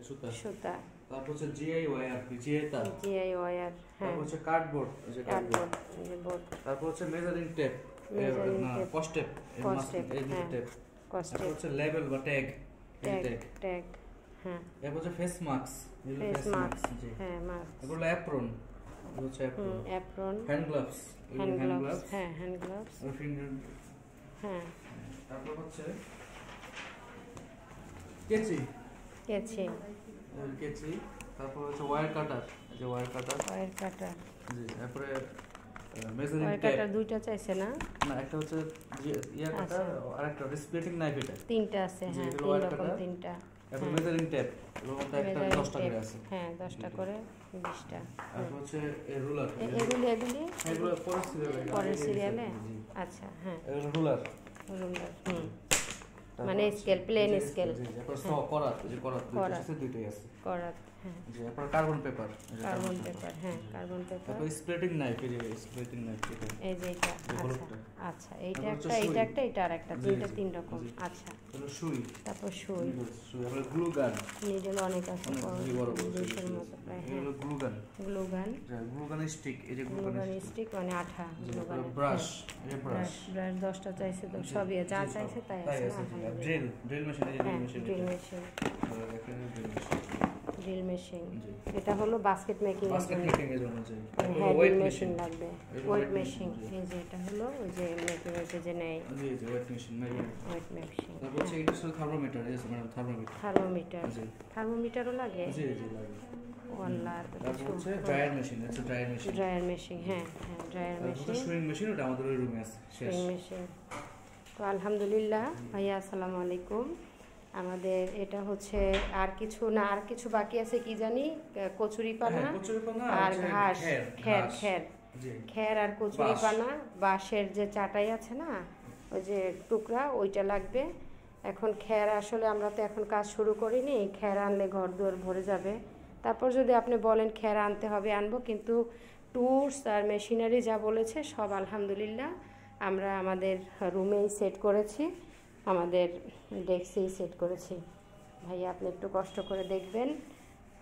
সুতা সুতা, তারপর হচ্ছে জিআই ওয়্যার, জিআই তার, জিআই ওয়্যার, হ্যাঁ, তারপর হচ্ছে কার্ডবোর্ড, কার্ডবোর্ড, বোর্ড, তারপর হচ্ছে মেজারিং টেপ, মেজারিং না টেপ, কস্ট টেপ, কস্টেপ, এই হ্যাঁ, টেপ, তারপর কস্টেপ, হচ্ছে লেবেল বা ট্যাগ, ট্যাগ, ট্যাগ, হ্যাঁ, তারপর হচ্ছে ফেস মাস্ক, ফেস মাস্ক, হ্যাঁ, মাস্ক, এগুলো অ্যাপ্রন, হচ্ছে apron, apron, hand gloves, hand gloves, হ্যাঁ, হ্যান্ড গ্লাভস, ফিঙ্গার, হ্যাঁ, তারপর হচ্ছে কেচি, কেচি, কেচি, তারপর হচ্ছে ওয়্যার কাটার, এই যে ওয়্যার কাটার, ওয়্যার কাটার, জি, তারপরে মেজারিং ওয়্যার টেপ, কাটার দুইটা চাইছে না? না একটা হচ্ছে ইয়া কাটার আর একটা স্প্লিটিং নাইফ, এটা তিনটা আছে, হ্যাঁ, তিন রকম, তিনটা, তারপর মেজারিং টেপ, এর মধ্যে একটা 10 টাকা করে আছে, হ্যাঁ, 10টা করে 20টা, তারপর হচ্ছে রুলার, এগুলো পরের সিরিয়ালে, আচ্ছা, হ্যাঁ, রুলার, রুলার, মানে স্কেল, প্লেন স্কেল, করাত, যে করাত দুইটাই আছে, করাত, হ্যাঁ, জি, তারপর কার্বন পেপার, কার্বন পেপার, হ্যাঁ, কার্বন পেপার, তারপর স্প্লিটিং নাইফ, এই যে স্প্লিটিং নাইফ, এই যে এটা, আচ্ছা, এইটা একটা, এইটা একটা, এটা আরেকটা, তিন রকম, আচ্ছা, তারপর সুই, তারপর সুই, তারপর গ্লু গান, নিডল অনেক আছে, বড় 200 মতো প্রায়, হ্যাঁ, গ্লু গান, গ্লু গান, গ্লু গান স্টিক, এই যে গ্লু গান স্টিক, মানে আঠা, গ্লু গান, ব্রাশ, এই ব্রাশ, 10টা চাইছে তো, সবই যা চাইছে তাই আছে, ড্রিল মেশিন, এই যে drill machine, drill machine, drill machine, জি, এটা হলো বাস্কেট মেকিং এর জন্য, যে ওয়েট মেশিন লাগবে, ওয়েট মেশিন, এই যে এটা হলো ওই যে মেকিং এর যে নেয়, জি জি, ওয়েট মেশিন, ওয়েট মেশিন, তারপর হচ্ছে এটা হচ্ছে থার্মোমিটার, এই যে ম্যাডাম থার্মোমিটার, জি, থার্মোমিটারও লাগে, জি জি লাগে, ওয়াল্লাহ, তারপর হচ্ছে ড্রায়ার মেশিন, হচ্ছে ড্রায়ার মেশিন, ড্রায়ার মেশিন, হ্যাঁ, হ্যাঁ, ড্রায়ার মেশিন, সুইং মেশিন, ওটা আমাদের ওই রুমে আছে, শেষ মেশিন। তো আলহামদুলিল্লাহ ভাইয়া, আসসালামু আলাইকুম। আমাদের এটা হচ্ছে আর কিছু না, আর কিছু বাকি আছে, কি জানি, কচুরিপানা আর ঘাস, খের আর কচুরিপানা, বাঁশের যে চাটাই আছে না, ওই যে টুকরা, ওইটা লাগবে। এখন খের আসলে আমরা তো এখন কাজ শুরু করিনি, খের আনলে ঘর দুয়ার ভরে যাবে। তারপর যদি আপনি বলেন খের আনতে হবে, আনবো, কিন্তু টুলস আর মেশিনারি যা বলেছে সব আলহামদুলিল্লাহ আমরা আমাদের রুমেই সেট করেছি, আমাদের ডেস্কেই সেট করেছি। ভাইয়া আপনি একটু কষ্ট করে দেখবেন,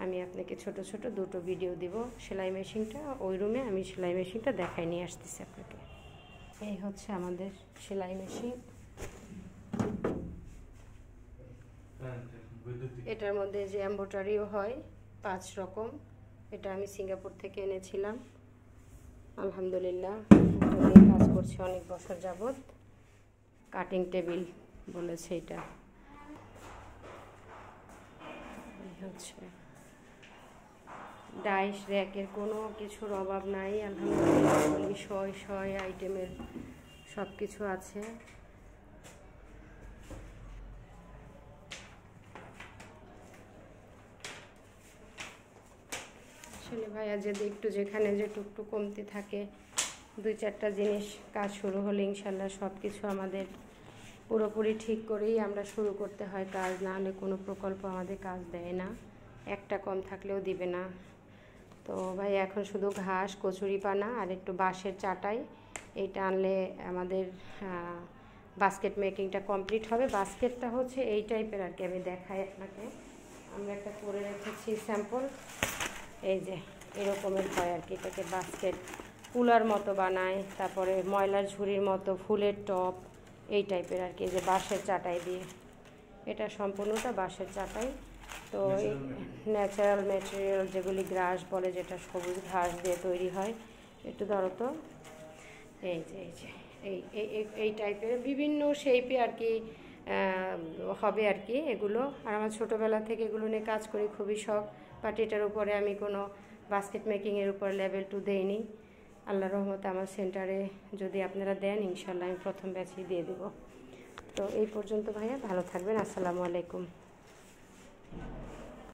আমি আপনাকে ছোট ছোট দুটো ভিডিও দিব। সেলাই মেশিনটা ওই রুমে, আমি সেলাই মেশিনটা দেখাই নিয়ে আসতেছি আপনাকে। এই হচ্ছে আমাদের সেলাই মেশিন, এটার মধ্যে যে এমব্রয়ডারিও হয় 5 রকম, এটা আমি সিঙ্গাপুর থেকে এনেছিলাম। আলহামদুলিল্লাহ কাজ করছি অনেক বছর যাবত। কাটিং টেবিল বলেছে এটা, হচ্ছে ডাইস র্যাকের কোনো কিছুর অভাব নাই আলহামদুলিল্লাহ, শয় আইটেমের সব কিছু আছে। আসলে ভাইয়া যদি একটু যেখানে যে টুকটুক কমতি থাকে, 2-4টা জিনিস কাজ শুরু হলে ইনশাল্লাহ সব কিছু আমাদের পুরোপুরি ঠিক করেই আমরা শুরু করতে হয় কাজ, না হলে কোনো প্রকল্প আমাদের কাজ দেয় না, একটা কম থাকলেও দিবে না। তো ভাই এখন শুধু ঘাস, কচুরিপানা আর একটু বাঁশের চাটাই, এইটা আনলে আমাদের বাস্কেট মেকিংটা কমপ্লিট হবে। বাস্কেটটা হচ্ছে এই টাইপের আর কি, আমি দেখাই আপনাকে, আমরা একটা করে রেখেছি স্যাম্পল, এই যে এরকমের হয় আর কি, এটাকে বাস্কেট কুলার মতো বানায়, তারপরে ময়লার ঝুড়ির মতো, ফুলের টপ, এই টাইপের আর কি, যে বাঁশের চাটাই দিয়ে, এটা সম্পূর্ণটা বাঁশের চাটাই। তো ন্যাচারাল ম্যাটেরিয়াল যেগুলি গ্রাস বলে, যেটা সবুজ ঘাস দিয়ে তৈরি হয়, একটু ধরো তো, এই যে এই টাইপের বিভিন্ন শেপে আর কি হবে আর কি এগুলো। আর আমার ছোটোবেলা থেকে এগুলো নিয়ে কাজ করি, খুবই শখ, বাট এটার উপরে আমি কোনো বাস্কেট মেকিংয়ের উপর লেভেল 2 দেইনি। আল্লাহর রহমতে আমার সেন্টারে যদি আপনারা দেন ইনশাল্লাহ আমি প্রথম ব্যাচই দিয়ে দেব। তো এই পর্যন্ত ভাইয়া, ভালো থাকবেন, আসসালামু আলাইকুম।